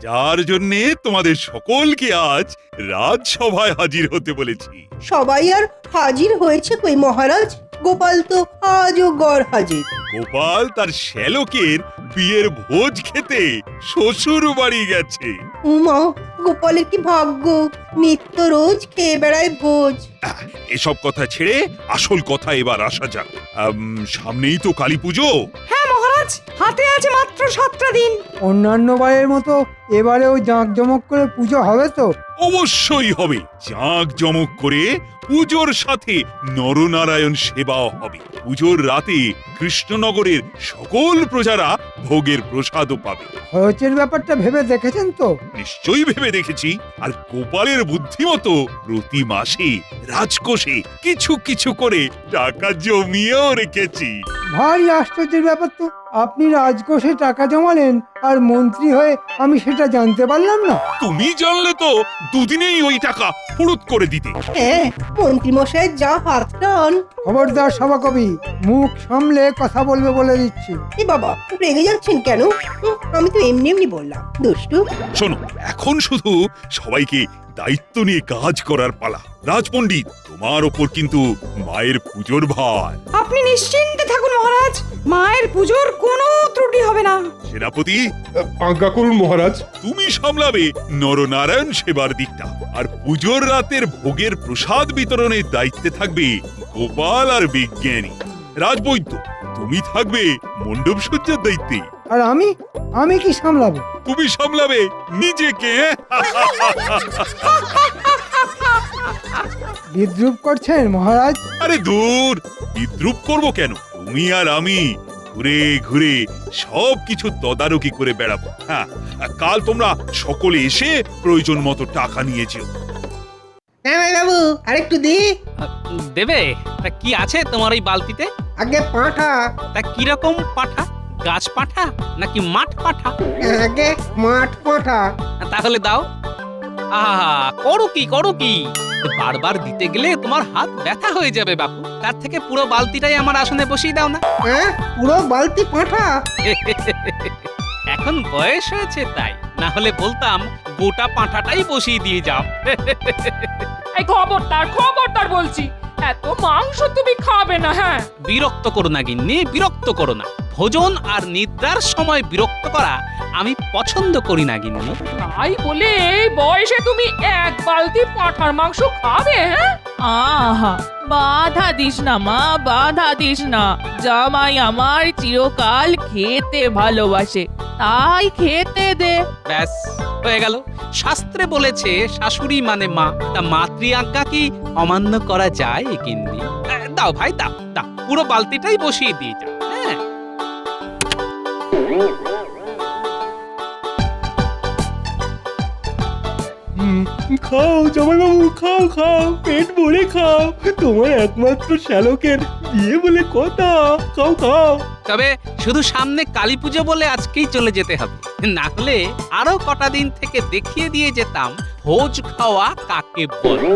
যার জন্যে তোমাদের সকলকে আজ রাজসভায় হাজির হতে বলেছি। সবাই আর হাজির হয়েছে কই মহারাজ? গোপাল তো আজও গড় হাজির। গোপাল তার শ্যালকের বিয়ের ভোজ খেতে শ্বশুর বাড়ি গেছে। উমা, গোপালের কি ভাগ্য, নিত্য রোজ খেয়ে বেড়ায় ভোজ। এসব কথা ছেড়ে আসল কথা এবার আসা যাক। সামনেই তো কালী পুজো। হ্যাঁ মহারাজ, হাতে আছে মাত্র 7টা দিন। অন্যান্য বারের মতো এবারেও জাঁকজমক করে পুজো হবে তো? অবশ্যই হবে। জাঁক জমক করে পুজোর সাথে নরনারায়ণ সেবাও হবে। পুজোর রাতে কৃষ্ণনগরের সকল প্রজারা ভোগের প্রসাদও পাবে। খরচের ব্যাপারটা ভেবে দেখেছেন তো? নিশ্চয়ই ভেবে দেখেছি। আর গোপালের বুদ্ধিমতো প্রতি মাসে রাজকোষে কিছু কিছু করে টাকা জমিয়েও রেখেছি। ভারী আশ্চর্যের ব্যাপার তো, আপনি রাজকোষে টাকা জমালেন আর মন্ত্রী হয়ে আমি সেটা জানতে পারলাম না। তুমি জানলে তো দুদিনেই ওই টাকা ফুরুত করে দিতে। হ্যাঁ, মন্ত্রী মশাইয়ের যা হাত টান। খবরদার সভাকবি, মুখ সামলে কথা বলবে বলে দিচ্ছি। এ বাবা, রেগে যাচ্ছেন কেন? আমি তো এমনি এমনি বললাম, দুষ্টু। শোনো, এখন শুধু সবাইকে দায়িত্ব নিয়ে কাজ করার পালা। রাজপণ্ডিত, তোমার ওপর কিন্তু মায়ের পুজোর ভার। আপনি নিশ্চিন্তে থাকুন মহারাজ, মায়ের পুজোর কোনো ত্রুটি হবে না। সেনাপতি, আজ্ঞা করুন মহারাজ। তুমি সামলাবে নরনারায়ণ সেবার দিকটা, আর পুজোর রাতের ভোগের প্রসাদ বিতরণের দায়িত্বে থাকবে গোপাল আর বিজ্ঞানী। রাজবৈদ্য, তুমি থাকবে মণ্ডপ সজ্জার দায়িত্বে। আর আমি কি সামলাবো? তুমি সামলাবে নিজেকে। বিদ্রুপ করছেন মহারাজ? আরে দূর, বিদ্রুপ করব কেন? তুমি আর আমি ঘুরে ঘুরে সব কিছু তদারকি করে বেড়াবো। হ্যাঁ, কাল তোমরা সকলে এসে প্রয়োজন মতো টাকা নিয়ে যেও। বাবু আরেকটু দি। দেবে? তা কি আছে তোমার ওই বালতিতে? আগে পাঁঠা। তা কিরকম পাঠা? গাছ পাঠা নাকি মাঠ পাঠা? আগে মাঠ পাঁঠা। তাহলে দাও। আহা, করো কি বারবার দিতে গেলে তোমার হাত ব্যথা হয়ে যাবে বাপু। তার থেকে পুরো বালতিটাই আমার আসনে বসিয়ে দাও না। হ্যাঁ, পুরো বালতি পাঁঠা। এখন বয়স হয়েছে তাই, না হলে বলতাম গোটা পাঁঠাটাই বসিয়ে দিয়ে যাও। এই খবরদার বলছি, এত মাংস তুমি খাবে না। হ্যাঁ, বিরক্ত করো না গিন্নি, বিরক্ত করো না। ভোজন আর নিদ্রার সময় বিরক্ত করা আমি পছন্দ করি না গিন্নি। তাই বলে এই বয়সে তুমি 1 বালতি পাঁঠার মাংস খাবে? হ্যাঁ, আহা, বাধা দিস না মা, বাধা দিস না। জামাই আমার চিরকাল খেতে ভালোবাসে, তাই খেতে দে। ব্যাস হয়ে গেল। শাস্ত্রে বলেছে শাশুড়ি মানে মা, তা মাতৃ আজ্ঞা কি অমান্য করা যায় গিন্নি? দাও ভাই, দাও দাও, পুরো বালতিটাই বসিয়ে দিয়ে যাও। হ্যাঁ, খাও জামাইবাবু, খাও, পেট ভরে খাও। তোমার একমাত্র শ্যালকের বিয়ে বলে কথা। খাও। তবে শুধু সামনে কালী পুজো বলে আজকেই চলে যেতে হবে, না হলে আরো কটা দিন থেকে দেখিয়ে দিয়ে যেতাম ভোজ খাওয়া কাকে বলে।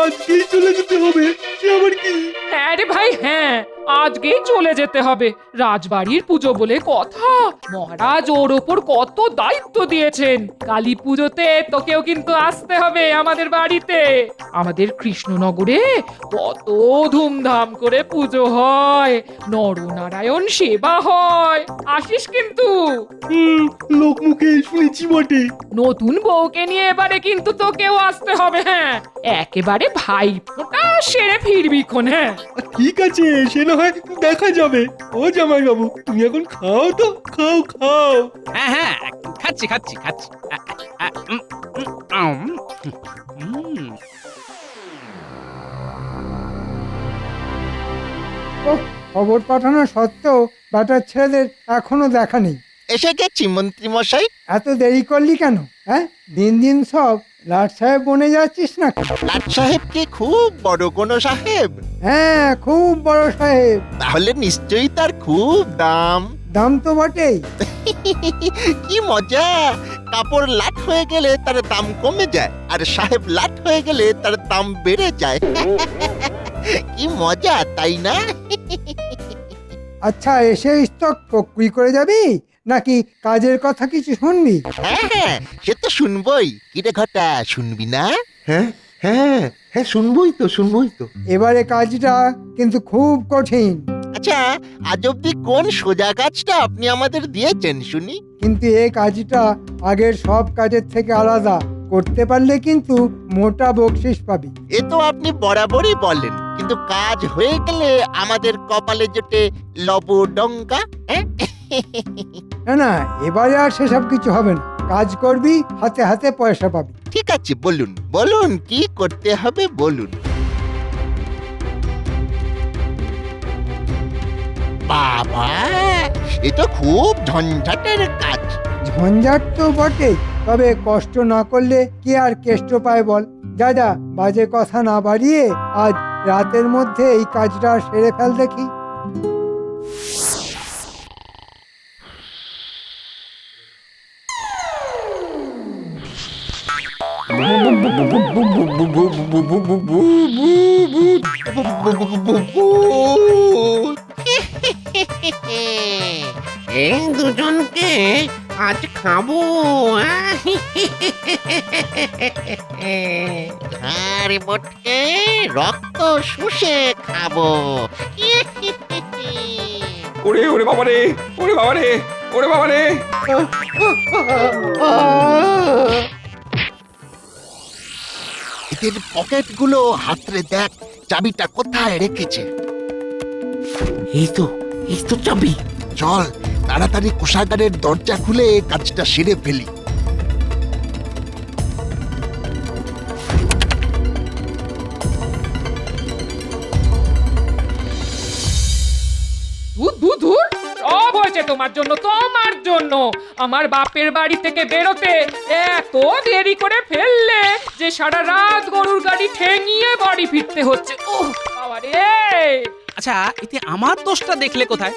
আজকেই চলে যেতে হবে? সে আবার কি? হ্যাঁ রে ভাই, হ্যাঁ, আজকেই চলে যেতে হবে। রাজবাড়ির পুজো বলে কথা, মহারাজ ওর ওপর কত দায়িত্ব দিয়েছেন। কালী পুজোতে তোকেও কিন্তু আসতে হবে আমাদের বাড়িতে। আমাদের কৃষ্ণনগরে কত ধুমধাম করে পুজো হয়, নরনারায়ণ সেবা হয়। আসিস কিন্তু। লোকমুখে শুনেছি বটে। নতুন বউকে নিয়ে এবারে কিন্তু তোকেও আসতে হবে। হ্যাঁ, একেবারে ভাই ফোঁটা সেরে ফিরবি খন। হ্যাঁ, ঠিক আছে, সে না হয় দেখা যাবে। ও জামাইবাবু, তুমি এখন খাও তো, খাও। হ্যাঁ, খাচ্ছি। খবর পাঠানো সত্ত্বেও বেটার ছেলেদের এখনো দেখা নেই। এসে গেছি মন্ত্রী মশাই। এত দেরি করলি কেন? হ্যাঁ, দিন সব লাট সাহেব বনে যাচ্ছিস না? লাট সাহেব কি খুব বড় কোনো সাহেব? হ্যাঁ, খুব বড় সাহেব। তাহলে নিশ্চয়ই তার খুব দাম। দাম তো বটেই। কি মজা! কাপড় লাট হয়ে গেলে তার দাম কমে যায়, আর সাহেব লাট হয়ে গেলে তার দাম বেড়ে যায়। কি মজা, তাই না? আচ্ছা, এসে স্টক প্রক্রি করে যাবি নাকি কাজের কথা কিছু শুনবি? হ্যাঁ হ্যাঁ, সে তো শুনবই। কিরে ঘটা, শুনবি না? হ্যাঁ হ্যাঁ হ্যাঁ, শুনবই তো। এবারে কাজটা কিন্তু খুব কঠিন, আচ্ছা, আজ অব্দি কোন সোজা কাজটা আপনি আমাদের দিয়েছেন শুনি? কিন্তু এই কাজটা আগের সব কাজের থেকে আলাদা। করতে পারলে কিন্তু মোটা বকশিস পাবি। এ তো আপনি বরাবরই বলেন, কিন্তু কাজ হয়ে গেলে আমাদের কপালে জোটে লবডঙ্কা। হ্যাঁ? না না, এবারে আর সেসব কিছু হবে না। কাজ করবি, হাতে হাতে পয়সা পাবি। ঠিক আছে, বলুন বলুন, কি করতে হবে বলুন। বাবা, এ তো খুব ঝঞ্ঝাটের কাজ। ঝঞ্ঝাট তো বটে, তবে কষ্ট না করলে কে আর কেষ্ট পায় বল। যা যা, বাজে কথা না বাড়িয়ে আজ রাতের মধ্যে এই কাজটা সেরে ফেল দেখি। এই দুজনকে আজ খাবো। আরে বটকে, রক্ত শুষে খাবো। ওরে ওরে বাবা রে, ওরে বাবা রে, ওরে বাবা রে। এদের পকেটগুলো হাতরে দেখ, চাবিটা কোথায় রেখেছে। এই তো চাবি। চল তাড়াতাড়ি কোষাগারের দরজা খুলে কাজটা সেরে ফেলি। ধুর, সব হয়েছে তোমার জন্য। আমার বাপের বাড়ি থেকে বেরোতে এত দেরি করে ফেললে যে সারা রাত গরুর গাড়ি ঠেঙিয়ে বাড়ি ফিরতে হচ্ছে। ওহ বাবা রে! আচ্ছা, এতে আমার দোষটা দেখলে কোথায়?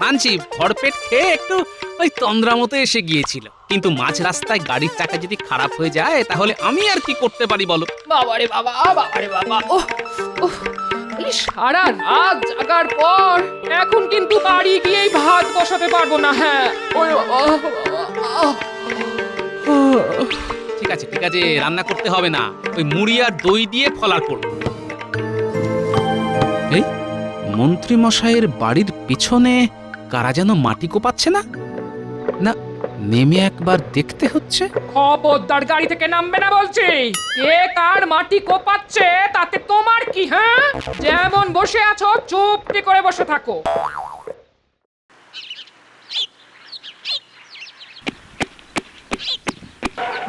মানছি ভরপেট খেয়ে একটু ওই তন্দ্রা মতো এসে গিয়েছিল, কিন্তু মাঝ রাস্তায় গাড়ির চাকা যদি খারাপ হয়ে যায় তাহলে আমি আর কি করতে পারি বলো? বাবারে বাবা, বাবারে বাবা, ওহ ওহ, এই সারা রাত জাগার পর এখন কিন্তু বাড়ি গিয়েই ভাত বসাতে পারবো না। হ্যাঁ, ওই বাবা, ঠিক আছে, রান্না করতে হবে না, ওই মুড়ি আর দই দিয়ে ফলার করবো। এই মন্ত্রী মশাইয়ের বাড়ির পিছনে কারা যেন মাটি কোপাচ্ছে না? না, নেমে একবার দেখতে হচ্ছে। খবরদার গাড়ি থেকে নামবে না বলছি। কে কার মাটি কোপাচ্ছে তাতে তোমার কি? হ্যাঁ, যেমন বসে আছো চুপটি করে বসে থাকো।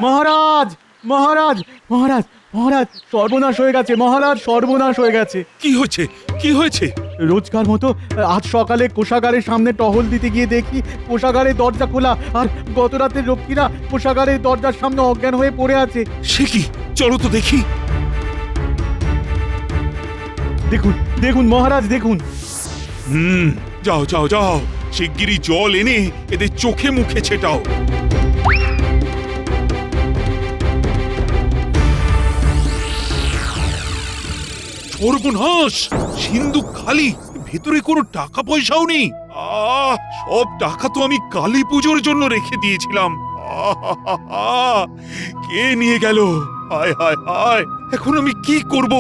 মহারাজ মহারাজ মহারাজ মহারাজ, সর্বনাশ হয়ে গেছে মহারাজ, সর্বনাশ হয়ে গেছে। কি হয়েছে? রোজকার মতো আজ সকালে কোষাগারের সামনে টহল দিতে গিয়ে দেখি কোষাগারের দরজা খোলা, আর গত রাতে রক্ষীরা কোষাগারের দরজার সামনে অজ্ঞান হয়ে পড়ে আছে। সে কি? চলো তো দেখি। দেখুন মহারাজ, দেখুন। যাও, শিগগিরই জল এনে এদের চোখে মুখে ছেটাও। সর্বনাশ! সিন্ধুক খালি, ভেতরে কোনো টাকা পয়সাও নেই। সব টাকা তো আমি কালী পুজোর জন্য রেখে দিয়েছিলাম। কে নিয়ে গেল? হায় হায় হায়, এখন আমি কি করব?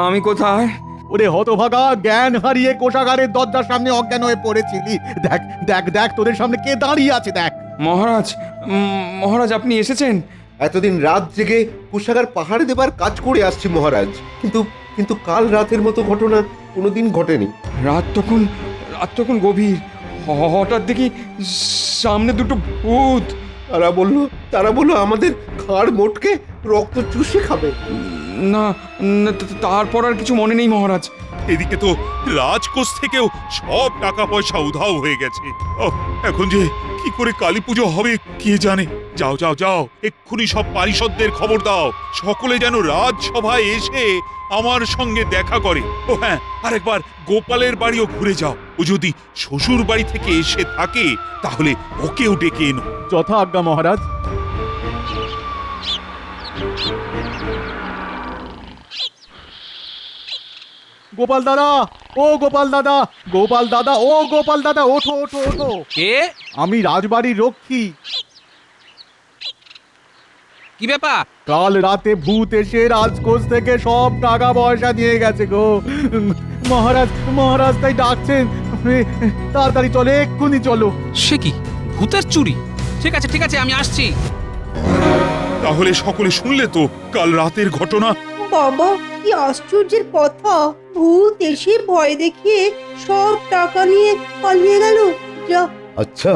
আমি কোথায়? ওরে হতভাগা, জ্ঞান হারিয়ে কোষাগারের দরজার সামনে অজ্ঞান হয়ে পড়েছিলি। দেখ দেখ দেখ, তোদের সামনে কে দাঁড়িয়ে আছে দেখ। মহারাজ আপনি এসেছেন? এতদিন রাত জেগে কোষাগার পাহাড়ে দেবার কাজ করে আসছি মহারাজ, কিন্তু কাল রাতের মতো ঘটনা কোনোদিন ঘটেনি। রাত তখন গভীর, হঠাৎ দেখি সামনে দুটো ভূত। তারা বললো আমাদের ঘাড় মোটকে রক্ত চুষে খাবে। না, তারপর আর কিছু মনে নেই মহারাজ। এদিকে তো রাজকোষ থেকেও সব টাকা পয়সা উধাও হয়ে গেছে। এখন যে কি করে কালী পুজো হবে কে জানে। যাও, এক্ষুনি সব পারিষদদের খবর দাও, সকলে যেন রাজসভায় এসে আমার সঙ্গে দেখা করে। ও হ্যাঁ, আরেকবার গোপালের বাড়িও ঘুরে যাও। ও যদি শ্বশুর বাড়ি থেকে এসে থাকে তাহলে ওকেও ডেকে এনো। যথা আজ্ঞা মহারাজ। গোপাল দাদা, ও গোপাল দাদা, গোপাল দাদা, ও গোপাল দাদা, ওঠো ওঠো ওঠো। কে? আমি রাজবাড়ির রক্ষী। কি ব্যাপার? কাল রাতে ভূত এসে রাজকোষ থেকে সব টাকা পয়সা নিয়ে গেছে গো। মহারাজ, মহারাজ তাই ডাকছেন। তাড়াতাড়ি চলো, এক্ষুনি চলো। সে কি, ভূতের চুরি? ঠিক আছে ঠিক আছে, আমি আসছি। তাহলে সকলে শুনলে তো কাল রাতের ঘটনা। বাবা, কি আশ্চর্যের কথা! ভূত এসে ভয় দেখিয়ে সব টাকা নিয়ে পালিয়ে গেল। যা, আচ্ছা,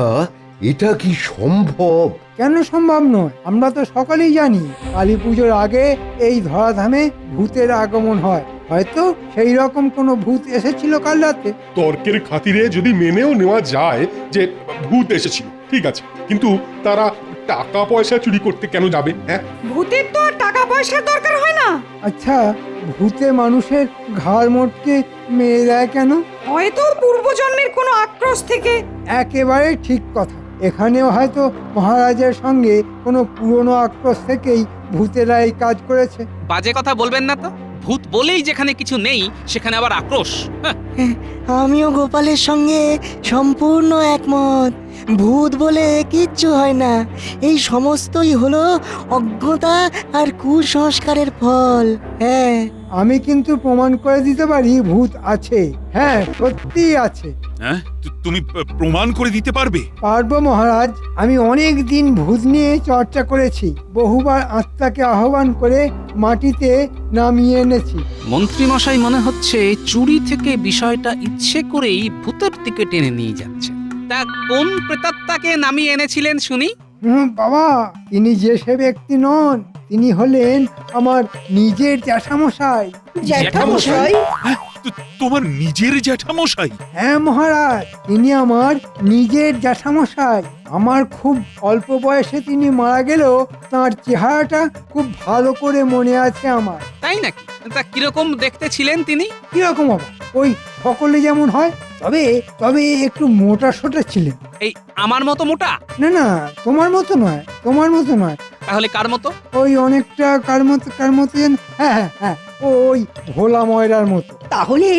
এটা কি সম্ভব? কেন সম্ভব নয়? আমরা তো সকলেই জানি কালী পুজোর আগে এই ধরাধামে ভূতের আগমন হয়। হয়তো সেই রকম কোনো ভূত এসেছিল কাল রাতে। তর্কের খাতিরে যদি মেনেও নেওয়া যায় যে ভূত এসেছিল, ঠিক আছে, কিন্তু তারা টাকা পয়সা চুরি করতে কেন যাবে? হ্যাঁ, ভূতের তো আর টাকা পয়সার দরকার হয় না। আচ্ছা, ভূতে মানুষের ঘাড় মোটকে মেরে দেয় কেন? হয়তো পূর্বজন্মের কোনো আক্রোশ থেকে। একেবারে ঠিক কথা। এখানেও হয়তো মহারাজের সঙ্গে কোনো পুরনো আক্রোশ থেকেই ভূতেরা এই কাজ করেছে। বাজে কথা বলবেন না তো। ভূত বলেই যেখানে কিছু নেই সেখানে আবার আক্রোশ। হ্যাঁ। আমিও গোপালের সঙ্গে সম্পূর্ণ একমত। ভূত বলে কিচ্ছু হয় না, এই সমস্তই হলো অজ্ঞতা আর কুসংস্কারের ফল। হ্যাঁ, আমি কিন্তু প্রমাণ করে দিতে পারি ভূত আছে। হ্যাঁ, সত্যিই আছে। হ্যাঁ, তুমি প্রমাণ করে দিতে পারবে? পারবো মহারাজ। আমি অনেক দিন ভূত নিয়ে চর্চা করেছি, বহুবার আত্মাকে আহ্বান করে মাটিতে নামিয়ে এনেছি। মন্ত্রী মশাই মনে হচ্ছে চুরি থেকে বিষয়টা ইচ্ছে করেই ভূতের দিকে টেনে নিয়ে যাচ্ছে। তা কোন প্রেতাত্মাকে নামিয়ে এনেছিলেন শুনি? বাবা, তিনি যে সে ব্যক্তি নন, তিনি হলেন আমার নিজের জ্যাঠামশাই। জ্যাঠামশাই? তোমার নিজের জ্যাঠামশাই? হ্যাঁ মহারাজ, তিনি আমার নিজের জ্যাঠামশাই। আমার খুব অল্প বয়সে তিনি মারা গেলেও তার চেহারাটা খুব ভালো করে মনে আছে আমার। তাই নাকি? তা কিরকম দেখতে ছিলেন তিনি? কিরকম বাবা? ওই সকলে যেমন হয়, তবে তবে একটু মোটা সোটা ছিলেন। এই আমার মতো মোটা? না না, তোমার মতো নয়, তোমার মতো নয়। তাহলে কার মতো? ওই অনেকটা কার মতো যেন, হ্যাঁ হ্যাঁ হ্যাঁ, ওই ভোলা ময়রার মতো। তাহলে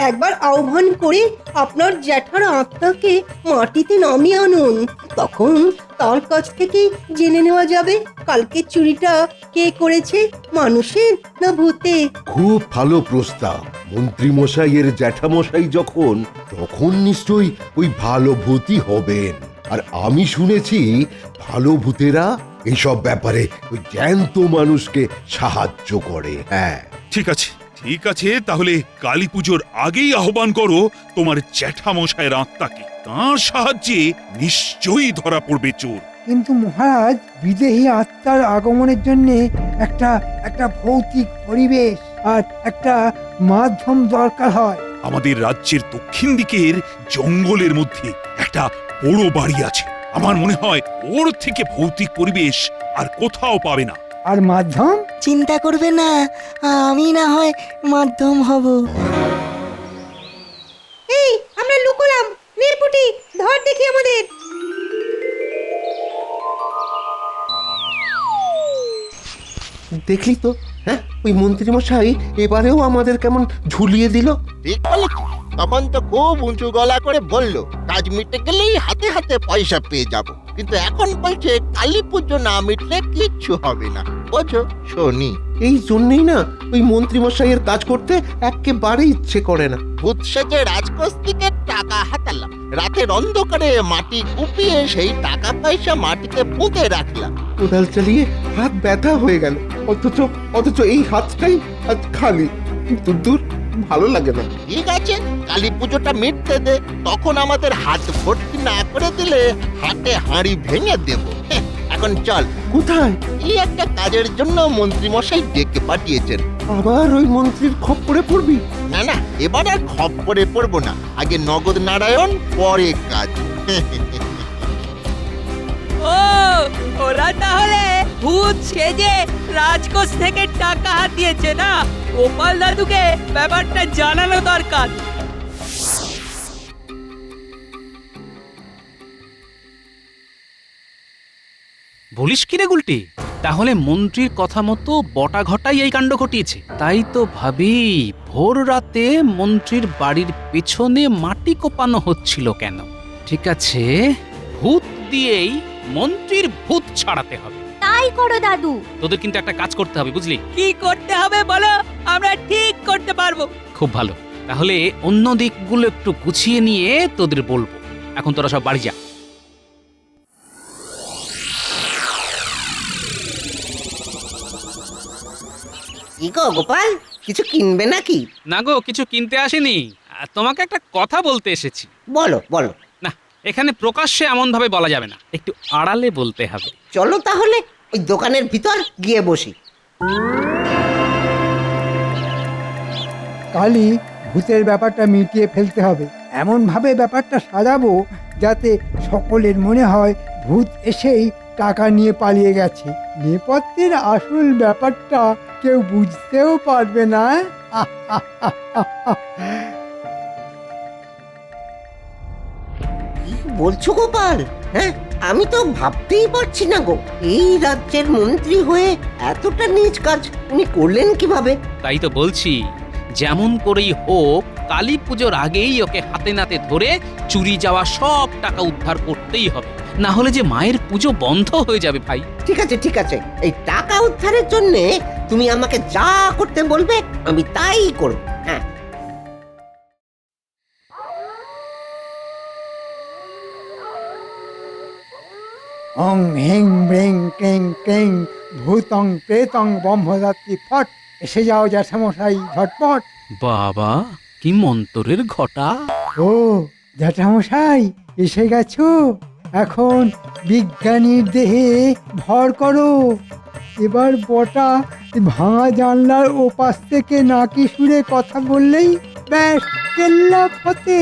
একবার আহ্বান করে আপনার জ্যাঠার আত্মাকে মাটিতে নামিয়ে আনুন। তখন তার কাছ থেকে জেনে নেওয়া যাবে কালকে চুরিটা কে করেছে, মানুষের না ভূতে। খুব ভালো প্রস্তাব। মন্ত্রী মশাইয়ের জ্যাঠামশাই যখন, তখন নিশ্চয়ই ওই ভালো ভূতই হবেন। আর আমি শুনেছি ভালো ভূতেরা এইসব ব্যাপারে ওই জ্যান্ত মানুষকে সাহায্য করে। হ্যাঁ, ঠিক আছে ঠিক আছে, তাহলে কালী পুজোর আগেই আহ্বান করো তোমার জ্যাঠামশায়ের আত্মাকে। তার সাহায্যে নিশ্চয়ই ধরা পড়বে চোর। কিন্তু মহারাজ, বিদেহী আত্মার আগমনের জন্য একটা ভৌতিক পরিবেশ আর একটা মাধ্যম দরকার হয়। আমাদের রাজ্যের দক্ষিণ দিকের জঙ্গলের মধ্যে একটা বড় বাড়ি আছে। আমার মনে হয় ওর থেকে ভৌতিক পরিবেশ আর কোথাও পাবে না। আর মাধ্যম? চিন্তা করবে না, আমি না হয় মাধ্যম হব। এই, আমরা লুকোলাম। নীলপুটি, ধর দেখি আমাদের। দেখলি তো, হ্যাঁ, ওই মন্ত্রী মশাই এবারেও আমাদের কেমন ঝুলিয়ে দিল। ঠিক বলেছি। তখন তো খুব উঁচু গলা করে বলল কাজ মিটে গেলেই হাতে হাতে পয়সা পেয়ে যাব, কিন্তু এখন বলছে কালী পুজো না মিটলে কিচ্ছু হবে না। বোঝো শনি, এই জন্যই না ওই মন্ত্রী মশাইয়ের কাজ করতে একেবারে ইচ্ছে করে না। ভূত সেজে রাজকোষ থেকে টাকা হাতালাম, রাতের অন্ধকারে মাটি কুপিয়ে সেই টাকা পয়সা মাটিতে পুঁতে রাখলাম। কোদাল চালিয়ে হাত ব্যথা হয়ে গেল, অথচ এই হাতটাই আজ খালি। দূর, ভালো লাগে না। ঠিক আছে, কালী পুজোটা মিটতে দে, তখন আমাদের হাত ভর্তি না করে দিলে হাতে হাঁড়ি ভেঙে দেব। এখন চল। কোথায়? এই একটা কাজের জন্য মন্ত্রী মশাই ডেকে পাঠিয়েছেন। আবার ওই মন্ত্রীর খপ্পরে পড়বি? না না, এবার আর খপ্পরে পড়বো না। আগে নগদ নারায়ণ, পরে কাজ। ও, ওরা তাহলে ভূত সেজে রাজকোষ থেকে টাকা হাতিয়েছে না? গোপাল দাদুকে ব্যাপারটা জানানো দরকার। বলিস কি রে গুলটি? তাহলে মন্ত্রীর কথা মতো বটা ঘটাই এই কাণ্ড ঘটিয়েছে। তাই তো ভাবি ভোর রাতে মন্ত্রীর বাড়ির পেছনে মাটি কোপানো হচ্ছিল কেন? ঠিক আছে, ভূত দিয়েই মন্ত্রীর ভূত ছাড়াতে হবে। তাই করো দাদু। তোদের কিন্তু একটা কাজ করতে হবে, বুঝলি? কি করতে হবে বলো, আমরা ঠিক করতে পারবো। খুব ভালো, তাহলে অন্য দিকগুলো একটু গুছিয়ে নিয়ে তোদের বলবো। এখন তোরা সব বাড়ি যা। কি গো গোপাল, কিছু কিনবে নাকি? না গো, কিছু কিনতে আসিনি, তোমাকে একটা কথা বলতে এসেছি। বলো বলো। না, এখানে প্রকাশ্যে এমন ভাবে বলা যাবে না, একটু আড়ালে বলতে হবে। চলো তাহলে ওই দোকানের ভিতর গিয়ে বসি। কালই ভূতের ব্যাপারটা মিটিয়ে ফেলতে হবে, এমন ভাবে ব্যাপারটা সাজাবো যাতে সকলের মনে হয় ভূত এসেই টাকা নিয়ে পালিয়ে গেছে। নেপথ্যের আসল ব্যাপারটা কেউ বুঝতেও পারবে না। কি বলছো গোপাল? হ্যাঁ, আমি তো ভাবতেই পারছি না গো, এই রাজ্যের মন্ত্রী হয়ে এতটা নীচ কাজ উনি করলেন কিভাবে? তাই তো বলছি, যেমন করেই হোক কালী পুজোর আগেই ওকে হাতে নাতে ধরে চুরি যাওয়া সব টাকা উদ্ধার করতেই হবে, না হলে যে মায়ের পুজো বন্ধ হয়ে যাবে ভাই। ঠিক আছে ঠিক আছে, এই টাকা উদ্ধারের জন্য তুমি আমাকে যা করতে বলবে আমি তাই করব। হ্যাঁ, অং হেং ব্রেং কেং কেং ভূতং প্রেতং ব্রহ্মযাত্রী ফট। এসে যাও জ্যাঠামশাই ঝটপট। বাবা, কি মন্তরের ঘটা! ও জ্যাঠামশাই এসে গেছো, এখন বিজ্ঞানীর দেহে ভর করো। এবার বটা ভাঙা জানলার ওপাশ থেকে নাকি সুরে কথা বললেই ব্যাস কেল্লা ফতে।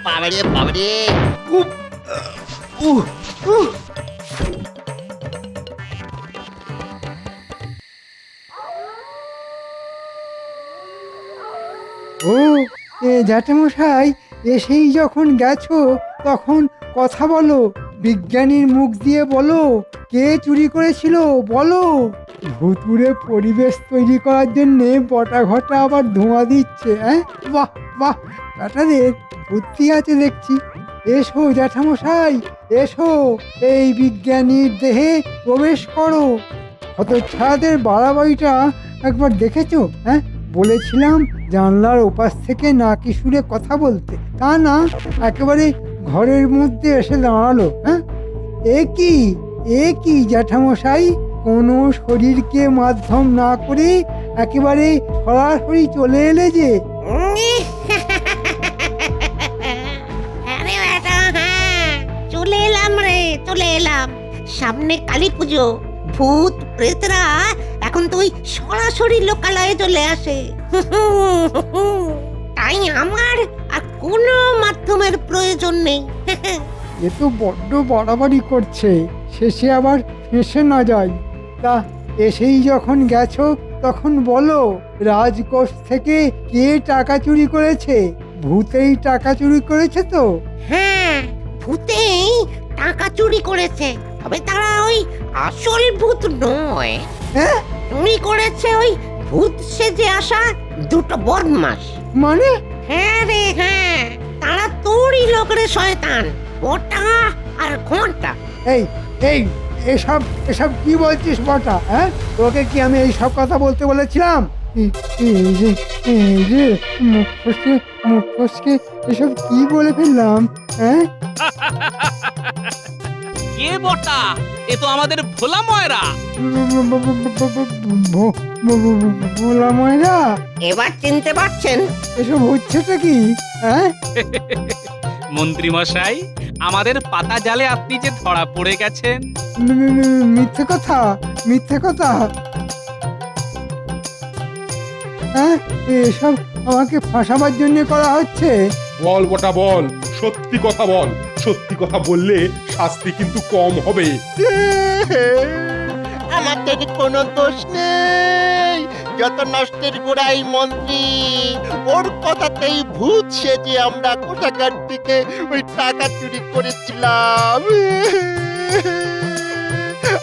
বাবারে বাবারে, ও জ্যাঠামশাই এসেই যখন গেছো তখন কথা বলো, বিজ্ঞানীর মুখ দিয়ে বলো কে চুরি করেছিল বলো। ভুতুড়ে পরিবেশ তৈরি করার জন্যে বটা ঘটা আবার ধোঁয়া দিচ্ছে। বাহ বাহ, ব্যাটাদের বুদ্ধি আছে দেখছি। এসো জ্যাঠামশাই এসো, এই বিজ্ঞানীর দেহে প্রবেশ করো। হতচ্ছাড়াদের বাড়াবাড়িটা একবার দেখেছো? বলেছিলাম জানলার ওপাশ থেকে নাকি সুরে কথা বলতে, তা না একেবারে ঘরের মধ্যে এসে দাঁড়ালো। এ কি জ্যাঠামশাই, কোনো শরীরকে মাধ্যম না করে একেবারে সরাসরি চলে এলে যে। চলে এলাম রে, চলে এলাম। সামনে কালী পুজো, ভূত প্রেতরা এখন তো ওই সরাসরি লোকালয়ে চলে আসে। তাই আমার আর কোনো মাধ্যমের প্রয়োজন নেই। এ তো বড্ড বাড়াবাড়ি করছে, শেষে আবার ফেঁসে না যায়। তা এসেই যখন গেছো তখন বলো রাজকোষ থেকে কে টাকা চুরি করেছে? ভূতেই টাকা চুরি করেছে তো? হ্যাঁ, ভূতেই টাকা চুরি করেছে, তবে তারা ওই আসল ভূত নয়। চুরি করেছে ওই ভূত সেজে আসা দুটো বদমাস। মানে? হ্যাঁ রে হ্যাঁ, তারা তোরই লোক রে শয়তান, বটা আর ঘন্টা। এই এই এসব এসব কি বলছিস বটা? তোকে কি আমি এই সব কথা বলতে বলেছিলাম? এই যে মুখ ফসকে এসব কি বলে ফেললাম? কে বটা? এ তো আমাদের ভোলা ময়রা। ভোলা ময়রা? এবার চিনতে পারছেন? এসব হচ্ছেটা কি? মন্ত্রী মশাই, আমাদের পাতা জালে আপনি যে ধরা পড়ে গেছেন। মিথ্যে কথা, মিথ্যে কথা। এসব আমাকে ফাঁসাবার জন্য করা হচ্ছে। বল বটা বল, সত্যি কথা বল। সত্যি কথা বললে শাস্তি কিন্তু কম হবে। আমাদের কোনো দোষ নেই, যত নষ্টের গোড়াই মন্ত্রী, ওর কথাতেই ভূত সেজে আমরা কোষাগার থেকে ওই টাকা চুরি করেছিলাম।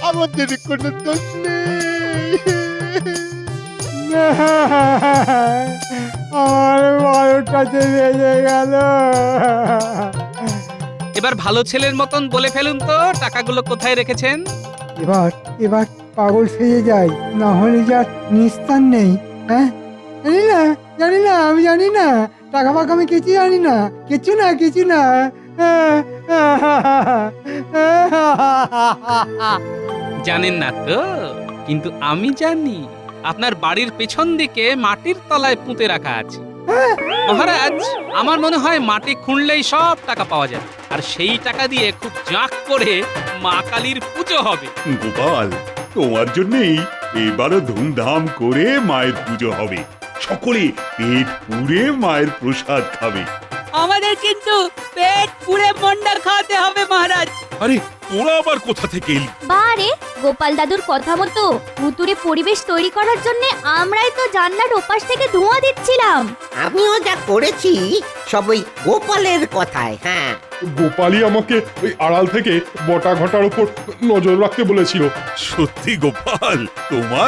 আমাদের কোনো দোষ নেই। আমার বারোটাতে বেজে গেল। এবার ভালো ছেলের মতন বলে ফেলুন তো টাকাগুলো কোথায় রেখেছেন। এবার এবার পাগল সেজে যাই, না হলে যার নিস্তার নেই। হ্যাঁ, জানি না, আমি জানি না, টাকা ফাঁকা আমি কিছু জানি না, কিছু না। জানেন না তো, কিন্তু আমি জানি আপনার বাড়ির পেছন দিকে মাটির তলায় পুঁতে রাখা আছে। মহারাজ, আমার মনে হয় মাটি খুঁড়লেই সব টাকা পাওয়া যাবে, আর সেই টাকা দিয়ে খুব জাঁক করে মা কালীর পুজো হবে। গোপাল, তোমার জন্যই এবারও ধুমধাম করে মায়ের পুজো হবে। সকলে পেট পুড়ে মায়ের প্রসাদ খাবে। আমাদের কিন্তু পেট পুড়ে মন্ডা খাওয়াতে হবে মহারাজ। আরে তোরা আবার কোথা থেকে এলি? বারে গোপাল দাদুর কথা মতো ভুতুড়ে পরিবেশ তৈরি করার জন্য আমরাই তো জানলার ওপাশ থেকে ধোঁয়া দিচ্ছিলাম। আমিও যা করেছি সব ওই গোপালের কথায়। হ্যাঁ, গোপালই আমাকে ওই আড়াল থেকে বটা ঘটার উপর নজর রাখতে বলেছিল। সত্যি গোপাল, তোমার